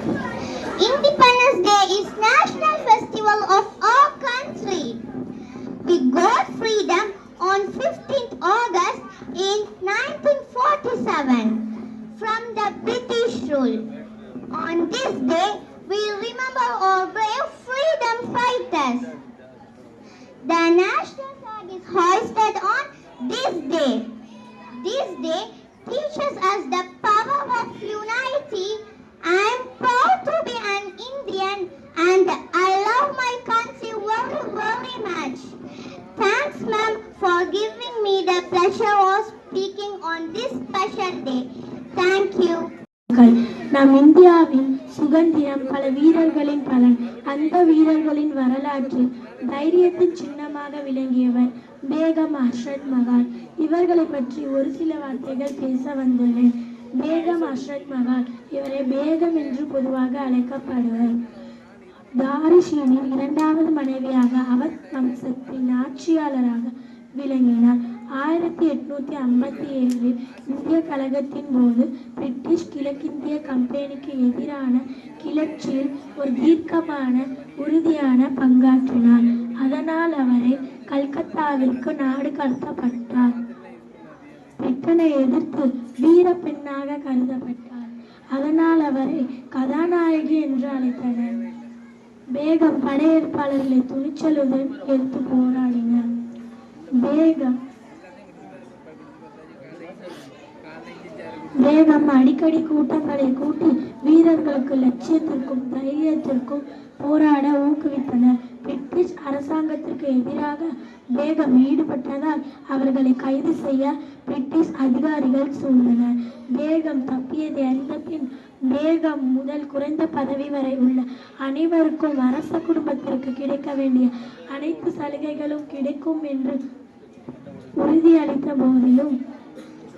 Independence Day is national festival of our country. We got freedom on 15th August in 1947 from the British rule. On this day, we remember our brave freedom fighters. The national flag is hoisted on this day. This day teaches us the power of unity. I am proud to be an Indian and I love my country very, very much. Thanks, ma'am, for giving me the pleasure of speaking on this special day. Thank you. நம் இந்தியாவின் சுதந்திரம் பல வீரர்களின் பலன். அந்த வீரர்களின் வரலாற்றில் தைரியத்தின் சின்னமாக விளங்கியவர் பேகம் ஹஸ்ரத் மஹால். இவர்களை பற்றி ஒரு சில வார்த்தைகள் பேச வந்துள்ளேன். பேகம் ஹஸ்ரத் மஹால், இவரை பேகம் என்று பொதுவாக அழைக்கப்படுவர். தாரிஷினின் இரண்டாவது மனைவியாக அவத் வம்சத்தின் ஆட்சியாளராக விளங்கினார். 1857 இந்திய கழகத்தின் போது பிரிட்டிஷ் கிழக்கிந்திய கம்பெனிக்கு எதிரான கிளர்ச்சியில் ஒரு தீர்க்கமான உறுதியான பங்காற்றினார். அதனால் அவரை கல்கத்தாவிற்கு நாடு கடத்தப்பட்டார். பிரிட்டனை எதிர்த்து வீர பெண்ணாக கருதப்பட்டார். அதனால் அவரை கதாநாயகி என்று அழைத்தனர். பேகம் படையெடுப்பாளர்களை துணிச்சலுடன் எதிர்த்து போராடினார். பேகம் அடிக்கடி கூட்டங்களை கூட்டி வீரர்களுக்கு லட்சியத்திற்கும் தைரியத்திற்கும் போராட ஊக்குவித்தனர். பிரிட்டிஷ் அரசாங்கத்திற்கு எதிராக பேகம் ஈடுபட்டதால் அவர்களை கைது செய்ய பிரிட்டிஷ் அதிகாரிகள் சூழ்ந்தனர். பேகம் தப்பியதை அறிந்த பின் பேகம் முதல் குறைந்த பதவி வரை உள்ள அனைவருக்கும் அரச குடும்பத்திற்கு கிடைக்க வேண்டிய அனைத்து சலுகைகளும் கிடைக்கும் என்று உறுதியளித்த போதிலும்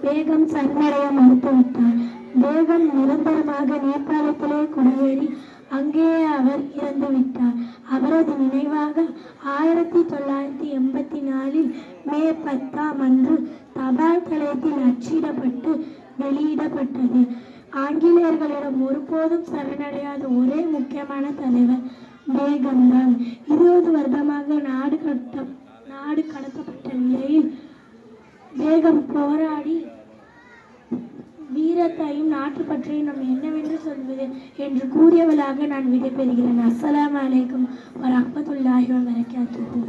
பேகம் சரணடைய மறுத்துவிட்டார். பேகம் நிரந்தரமாக நேபாளத்திலே குடியேறி அங்கேயே அவர் இறந்து விட்டார். அவரது நினைவாக 1984 மே 10 அன்று தபால் தளத்தில் அச்சிடப்பட்டு வெளியிடப்பட்டது. ஆங்கிலேயர்களிடம் ஒருபோதும் சரணடையாத ஒரே முக்கியமான தலைவர் பேகம்தான். 20 வருடமாக நாடு கடத்தப்பட்ட நிலையில் பேகம் போராடி வீரத்தையும் நாட்டு பற்றியும் நாம் என்னவென்று சொல்வது என்று கூறியவளாக நான் விடைபெறுகிறேன். அஸ்ஸலாமு அலைக்கும் வரஹ்மத்துல்லாஹி வபரகாத்துஹு.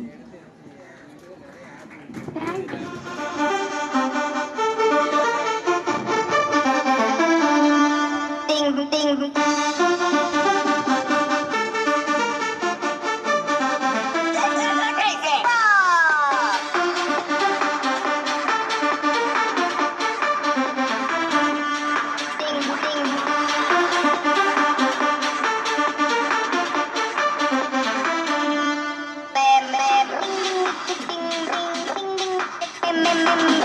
Mem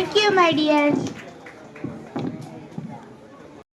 Thank you, my dears.